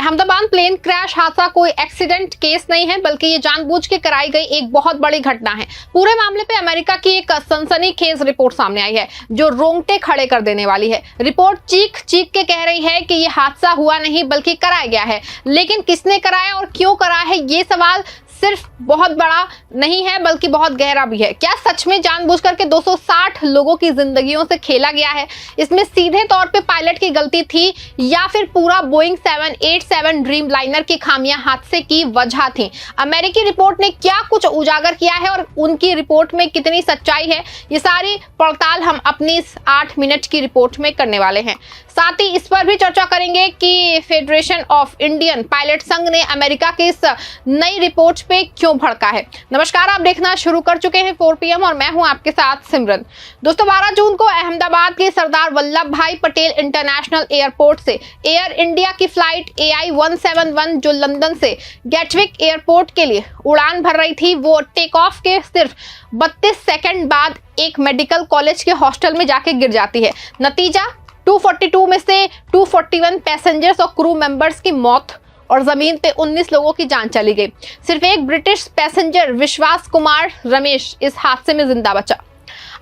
Ahmedabad plane crash हादसा कोई accident case नहीं है, बल्कि ये जानबूझ के कराई गई एक बहुत बड़ी घटना है। पूरे मामले पे अमेरिका की एक सनसनीखेज रिपोर्ट सामने आई है जो रोंगटे खड़े कर देने वाली है। रिपोर्ट चीख चीख के कह रही है कि ये हादसा हुआ नहीं बल्कि कराया गया है, लेकिन किसने कराया और क्यों कराया है, ये सवाल सिर्फ बहुत बड़ा नहीं है बल्कि बहुत गहरा भी है। क्या सच में जानबूझकर के 260 लोगों की जिंदगियों से खेला गया है? इसमें सीधे तौर पे पायलट की गलती थी या फिर पूरा बोइंग 787 ड्रीम लाइनर की खामियां हादसे की वजह थी? अमेरिकी रिपोर्ट ने क्या कुछ उजागर किया है और उनकी रिपोर्ट में कितनी सच्चाई है, ये सारी पड़ताल हम अपनी इस 8 मिनट की रिपोर्ट में करने वाले हैं। साथ ही इस पर भी चर्चा करेंगे कि फेडरेशन ऑफ इंडियन पायलट संघ ने अमेरिका की इस नई रिपोर्ट पे क्यों भड़का है। नमस्कार, आप देखना शुरू कर चुके हैं 4 PM और मैं हूं आपके साथ सिमरन। दोस्तों, 12 जून को अहमदाबाद के सरदार वल्लभ भाई पटेल इंटरनेशनल एयरपोर्ट से एयर इंडिया की फ्लाइट AI 171 जो लंदन से गैटविक एयरपोर्ट के लिए उड़ान भर रही थी, वो टेक ऑफ के सिर्फ 32 सेकंड बाद एक मेडिकल कॉलेज के हॉस्टल में जाके गिर जाती है। नतीजा 242 में से 241 पैसेंजर्स और क्रू मेंबर्स की मौत और जमीन पे 19 लोगों की जान चली गई। सिर्फ एक ब्रिटिश पैसेंजर विश्वास कुमार रमेश इस हादसे में जिंदा बचा।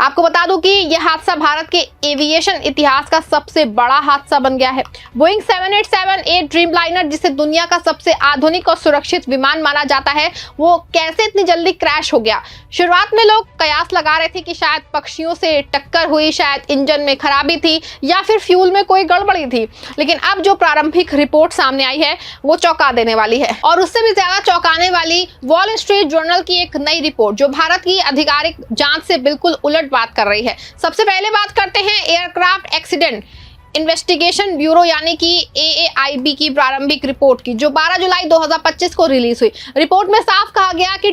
आपको बता दूं कि यह हादसा भारत के एविएशन इतिहास का सबसे बड़ा हादसा बन गया है। बोइंग 787 ड्रीम लाइनर, जिसे दुनिया का सबसे आधुनिक और सुरक्षित विमान माना जाता है, वो कैसे इतनी जल्दी क्रैश हो गया? शुरुआत में लोग कयास लगा रहे थे कि शायद पक्षियों से टक्कर हुई, शायद इंजन में खराबी थी या फिर फ्यूल में कोई गड़बड़ी थी। लेकिन अब जो प्रारंभिक रिपोर्ट सामने आई है वो चौंका देने वाली है, और उससे भी ज्यादा चौंकाने वाली वॉल स्ट्रीट जर्नल की एक नई रिपोर्ट जो भारत की आधिकारिक जांच से बिल्कुल उलट बात कर रही है। सबसे पहले बात करते हैं एयरक्राफ्ट एक्सीडेंट इन्वेस्टिगेशन ब्यूरो यानी कि AAIB की प्रारंभिक रिपोर्ट की, जो 12 जुलाई 2025 को रिलीज हुई। रिपोर्ट में साफ कहा गया कि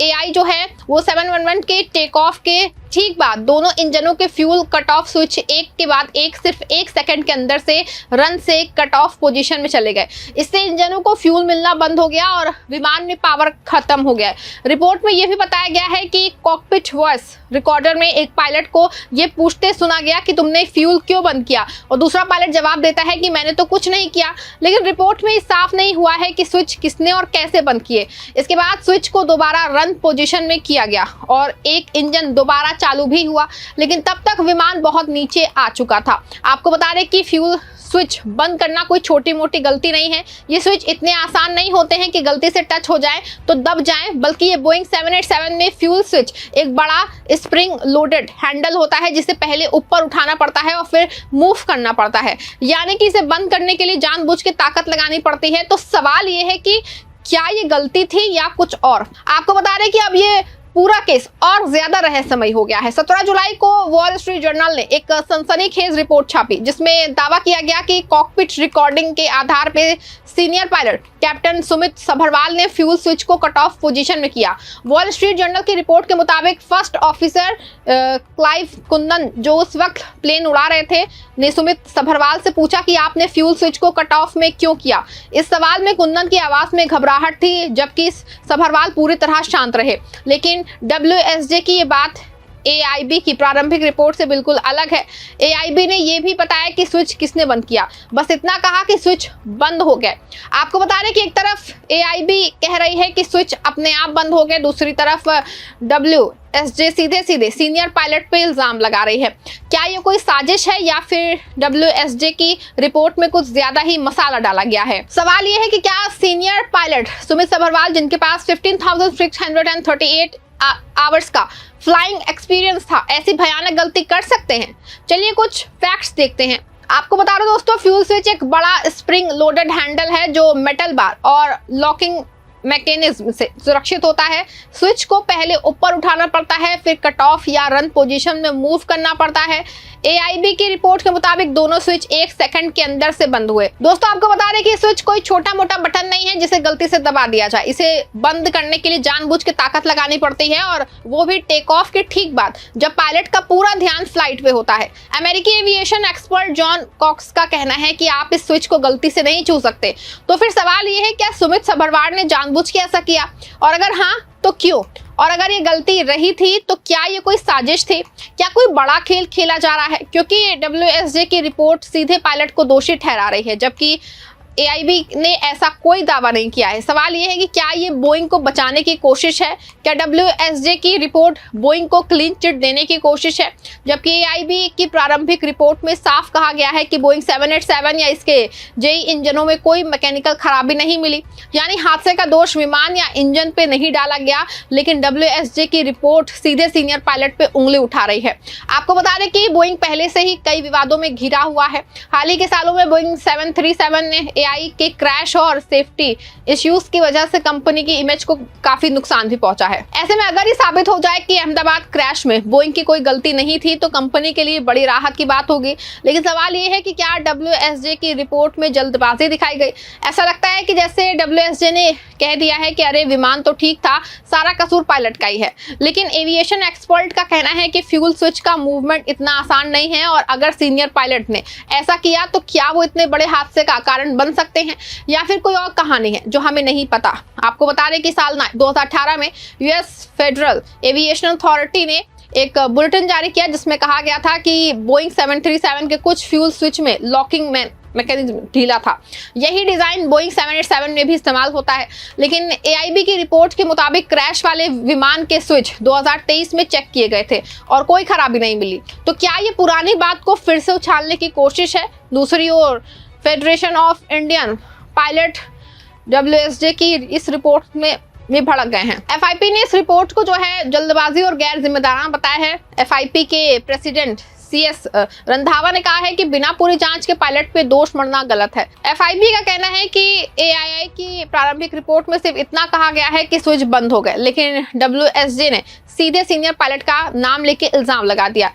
AI जो है वो 711 के टेक ऑफ के ठीक बाद दोनों इंजनों के फ्यूल कट ऑफ स्विच एक के बाद एक सिर्फ 1 सेकंड के अंदर से रन से कट ऑफ पोजीशन में चले गए। इससे इंजनों को फ्यूल मिलना बंद हो गया और विमान में पावर खत्म हो गया। रिपोर्ट में यह भी बताया गया है कि कॉकपिट वॉइस रिकॉर्डर में एक पायलट को यह पूछते सुना गया कि तुमने फ्यूल क्यों बंद किया, और दूसरा पायलट जवाब देता है कि मैंने तो कुछ नहीं किया। लेकिन रिपोर्ट में साफ नहीं हुआ है कि स्विच किसने और कैसे बंद किए। इसके बाद स्विच को दोबारा रन पोजीशन में किया गया और एक इंजन दोबारा चालू भी हुआ, लेकिन तब तक विमान बहुत नीचे आ चुका था। आपको बता दें कि फ्यूल स्विच बंद करना कोई छोटी मोटी गलती नहीं है। ये स्विच इतने आसान नहीं होते हैं कि गलती से टच हो जाए तो दब जाए, बल्कि ये बोइंग 787 में फ्यूल स्विच एक बड़ा स्प्रिंग लोडेड हैंडल होता है जिसे पहले ऊपर उठाना पड़ता है और फिर मूव करना पड़ता है, यानी कि इसे बंद करने के लिए जानबूझ के ताकत लगानी पड़ती है। तो सवाल ये है कि क्या ये गलती थी या कुछ और? आपको बता दें कि अब ये पूरा केस और ज्यादा रहस्यमय हो गया है। 17 जुलाई को वॉल स्ट्रीट जर्नल ने एक सनसनीखेज रिपोर्ट छापी जिसमें दावा किया गया कि कॉकपिट रिकॉर्डिंग के आधार पर senior pilot captain Sumit Sabharwal ने फ्यूल स्विच को कट ऑफ पोजीशन में किया। वॉल स्ट्रीट जर्नल की रिपोर्ट के मुताबिक फर्स्ट ऑफिसर क्लाइव कुंदन, जो उस वक्त प्लेन उड़ा रहे थे, ने सुमित सभरवाल से पूछा कि आपने फ्यूल स्विच को कट ऑफ में क्यों किया। इस सवाल में कुंदन की आवाज में घबराहट थी, जबकि सभरवाल पूरी तरह शांत रहे। लेकिन WSJ की ये बात AIB की प्रारंभिक रिपोर्ट से बिल्कुल अलग है। AIB ने यह भी बताया कि स्विच किसने बंद किया, बस इतना कहा कि स्विच बंद हो गए। आपको बता दें कि एक तरफ AIB कह रही है कि स्विच अपने आप बंद हो गए, दूसरी तरफ WSJ सीधे सीधे सीनियर पायलट पे इल्जाम लगा रही है। क्या ये कोई साजिश है या फिर WSJ की रिपोर्ट में कुछ ज्यादा ही मसाला डाला गया है? सवाल ये है कि क्या सीनियर पायलट सुमित सभरवाल, जिनके पास 15,638 आवर्स का फ्लाइंग एक्सपीरियंस था, ऐसी भयानक गलती कर सकते हैं? चलिए कुछ फैक्ट्स देखते हैं। आपको बता रहा हूं दोस्तों, फ्यूल स्विच एक बड़ा स्प्रिंग लोडेड हैंडल है जो मेटल बार और लॉकिंग मैकेनिज्म से सुरक्षित होता है। स्विच को पहले ऊपर उठाना पड़ता है, फिर कट ऑफ या रन पोजीशन में मूव करना पड़ता है। AIB की रिपोर्ट के मुताबिक दोनों स्विच 1 सेकंड के अंदर से बंद हुए। दोस्तों, आपको बता दें कि स्विच कोई छोटा मोटा बटन नहीं है जिसे गलती से दबा दिया जाए। इसे बंद करने के लिए जानबूझ के ताकत लगानी पड़ती है, और वो भी टेक ऑफ के ठीक बाद, जब पायलट का पूरा ध्यान फ्लाइट पे होता है। अमेरिकी एविएशन एक्सपर्ट जॉन कॉक्स का कहना है कि आप इस स्विच को गलती से नहीं छू सकते। तो फिर सवाल ये है, क्या सुमित सभरवाल ने जानबूझ के ऐसा किया, और अगर हाँ तो क्यों? और अगर ये गलती रही थी तो क्या ये कोई साजिश थी? क्या कोई बड़ा खेल खेला जा रहा है? क्योंकि WSJ की रिपोर्ट सीधे पायलट को दोषी ठहरा रही है, जबकि एआईबी ने ऐसा कोई दावा नहीं किया है। सवाल यह है कि क्या ये बोइंग को बचाने की कोशिश है, क्या डब्ल्यूएसजे की रिपोर्ट बोइंग को क्लीन चिट देने की कोशिश है, जबकि एआईबी की प्रारंभिक रिपोर्ट में साफ कहा गया है कि बोइंग 787 या इसके जेई इंजनों में कोई मैकेनिकल खराबी नहीं मिली, यानी हादसे का दोष विमान या इंजन पे नहीं डाला गया। लेकिन डब्ल्यूएसजे की रिपोर्ट सीधे सीनियर पायलट पे उंगली उठा रही है। आपको बता दें कि बोइंग पहले से ही कई विवादों में घिरा हुआ है। हाल ही के सालों में बोइंग 737 ने एआई के क्रैश और सेफ्टी इश्यूज की वजह से कंपनी की इमेज को काफी नुकसान भी पहुंचा है। ऐसे में अगर ये साबित हो जाए कि अहमदाबाद क्रैश में बोइंग की कोई गलती नहीं थी तो कंपनी के लिए बड़ी राहत की बात होगी। लेकिन सवाल ये है कि क्या डब्ल्यूएसजे की रिपोर्ट में जल्दबाजी दिखाई गई। ऐसा लगता है कि जैसे डब्ल्यूएसजे ने कह दिया है कि अरे विमान तो ठीक था, सारा कसूर पायलट का ही है। लेकिन एविएशन एक्सपर्ट का कहना है कि फ्यूल स्विच का मूवमेंट इतना आसान नहीं है और अगर सीनियर पायलट ने ऐसा किया तो क्या वो इतने बड़े हादसे का कारण बन सकते हैं या फिर कोई और कहानी है जो हमें नहीं पता। आपको बता दें कि साल 2018 में यूएस फेडरल एविएशन अथॉरिटी ने एक बुलेटिन जारी किया जिसमें कहा गया था कि बोइंग 737 के कुछ फ्यूल स्विच में लॉकिंग मैकेनिज्म ढीला था। यही डिजाइन बोइंग 787 में भी इस्तेमाल होता है। लेकिन एआईबी की रिपोर्ट के मुताबिक क्रैश वाले विमान के स्विच 2023 में चेक किए गए थे और कोई खराबी नहीं मिली। तो क्या ये पुरानी बात को फिर से उछालने की कोशिश है? दूसरी ओर federation of Indian pilot WSJ की इस रिपोर्ट में भड़क गए हैं। एफआईपी ने इस रिपोर्ट को जो है जल्दबाजी और गैर जिम्मेदाराना बताया है। एफआईपी के प्रेसिडेंट सीएस रंधावा ने कहा है कि बिना पूरी जांच के पायलट पे दोष मढ़ना गलत है। एफआईबी का कहना है कि एआईआई की प्रारंभिक रिपोर्ट में सिर्फ इतना कहा गया है कि स्विच बंद हो गए, लेकिन डब्ल्यूएसजे ने सीधे सीनियर पायलट का नाम लेके इल्जाम लगा दिया।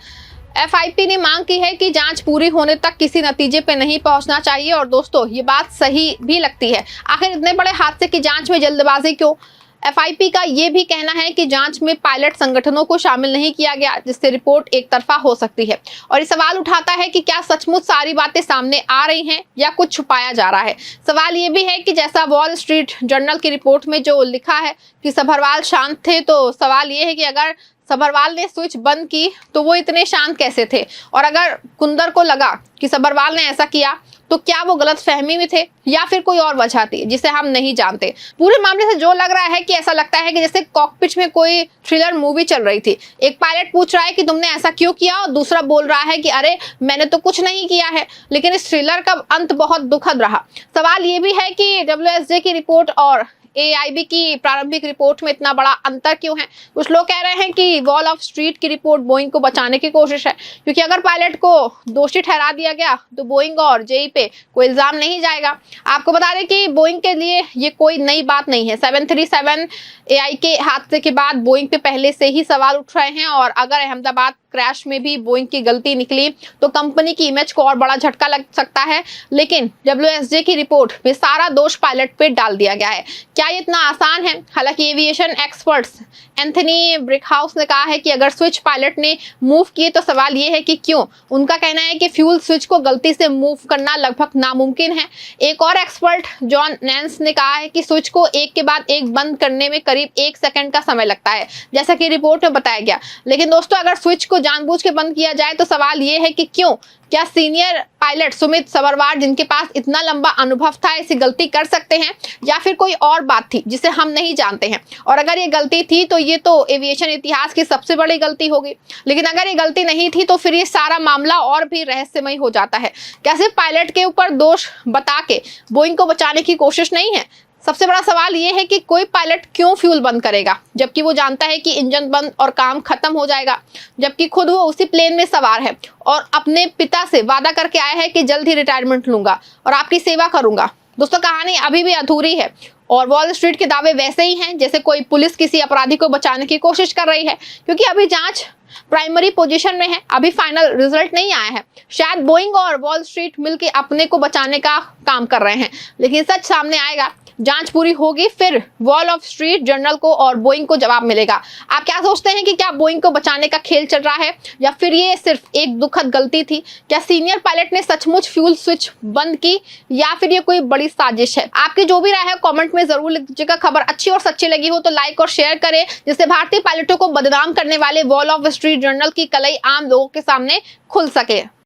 एफआईपी ने मांग की है कि जांच पूरी होने तक किसी नतीजे पे नहीं पहुंचना चाहिए। और दोस्तों, ये बात सही भी लगती है। आखिर इतने बड़े हादसे की जांच में जल्दबाजी क्यों? एफआईपी का ये भी कहना है कि जांच में पायलट संगठनों को शामिल नहीं किया गया, जिससे रिपोर्ट एक तरफा हो सकती है। और ये सवाल उठाता है कि क्या सचमुच सारी बातें सामने आ रही हैं या कुछ छुपाया जा रहा है। सवाल ये भी है कि जैसा वॉल स्ट्रीट जर्नल की रिपोर्ट में जो लिखा है कि सभरवाल शांत थे, तो सवाल ये है कि अगर सभरवाल ने स्विच बंद की तो वो इतने शांत कैसे थे? और अगर कुंदर को लगा कि सभरवाल ने ऐसा किया तो क्या वो गलत फहमी में थे या फिर कोई और वजह थी जिसे हम नहीं जानते। पूरे मामले से जो लग रहा है कि ऐसा लगता है कि जैसे कॉकपिट में कोई थ्रिलर मूवी चल रही थी। एक पायलट पूछ रहा है कि तुमने ऐसा क्यों किया और दूसरा बोल रहा है कि अरे मैंने तो कुछ नहीं किया है। लेकिन इस थ्रिलर का अंत बहुत दुखद रहा। सवाल ये भी है कि डब्ल्यूएसजे की रिपोर्ट और एआईबी की प्रारंभिक रिपोर्ट में इतना बड़ा अंतर क्यों है? कुछ लोग कह रहे हैं कि वॉल ऑफ स्ट्रीट की रिपोर्ट बोइंग को बचाने की कोशिश है, क्योंकि अगर पायलट को दोषी ठहरा दिया गया तो बोइंग और जेई पे कोई इल्जाम नहीं जाएगा। आपको बता दें कि बोइंग के लिए ये कोई नई बात नहीं है। 737 एआई के हादसे के बाद बोइंग पे पहले से ही सवाल उठ रहे हैं और अगर अहमदाबाद क्रैश में भी बोइंग की गलती निकली तो कंपनी की इमेज को और बड़ा झटका लग सकता है। लेकिन डब्ल्यूएसजे की रिपोर्ट में सारा दोष पायलट पे डाल दिया गया है। क्या ये इतना आसान है? हालांकि एविएशन एक्सपर्ट्स एंथनी ब्रिकहाउस ने कहा है कि अगर स्विच पायलट ने मूव किए तो सवाल ये है कि क्यों। उनका कहना है कि फ्यूल स्विच को गलती से मूव करना लगभग नामुमकिन है। एक और एक्सपर्ट जॉन नैंस ने कहा है कि स्विच को एक के बाद एक बंद करने में करीब 1 सेकंड का समय लगता है, जैसा कि रिपोर्ट में बताया गया। लेकिन दोस्तों, अगर स्विच को जानबूझ के बंद किया जाए तो सवाल ये है कि क्यों? क्या सीनियर पायलट सुमित सभरवाल, जिनके पास इतना लंबा अनुभव था, ऐसी गलती कर सकते हैं या फिर कोई और बात थी जिसे हम नहीं जानते हैं? और अगर ये गलती थी तो ये तो एविएशन इतिहास की सबसे बड़ी गलती होगी। लेकिन अगर ये गलती नहीं थी तो फिर ये सारा मामला और भी रहस्यमय हो जाता है। क्या सिर्फ पायलट के ऊपर दोष बता के बोइंग को बचाने की कोशिश नहीं है? सबसे बड़ा सवाल यह है कि कोई पायलट क्यों फ्यूल बंद करेगा जबकि वो जानता है कि इंजन बंद और काम खत्म हो जाएगा, जबकि खुद वो उसी प्लेन में सवार है और अपने पिता से वादा करके आया है कि जल्द ही रिटायरमेंट लूंगा और आपकी सेवा करूंगा। दोस्तों, कहानी अभी भी अधूरी है और वॉल स्ट्रीट के दावे वैसे ही हैं जैसे कोई पुलिस किसी अपराधी को बचाने की कोशिश कर रही है, क्योंकि अभी जांच प्राइमरी पोजीशन में है, अभी फाइनल रिजल्ट नहीं आया है। शायद बोइंग और वॉल स्ट्रीट मिलकर अपने को बचाने का काम कर रहे हैं, लेकिन सच सामने आएगा, जांच पूरी होगी, फिर वॉल ऑफ स्ट्रीट जर्नल को और बोइंग को जवाब मिलेगा। आप क्या सोचते हैं कि क्या बोइंग को बचाने का खेल चल रहा है या फिर ये सिर्फ एक दुखद गलती थी? क्या सीनियर पायलट ने सचमुच फ्यूल स्विच बंद की या फिर ये कोई बड़ी साजिश है? आपकी जो भी राय है कमेंट में जरूर लिख दीजिएगा। खबर अच्छी और सच्ची लगी हो तो लाइक और शेयर करें, जिससे भारतीय पायलटों को बदनाम करने वाले वॉल ऑफ स्ट्रीट जर्नल की कलई आम लोगों के सामने खुल सके।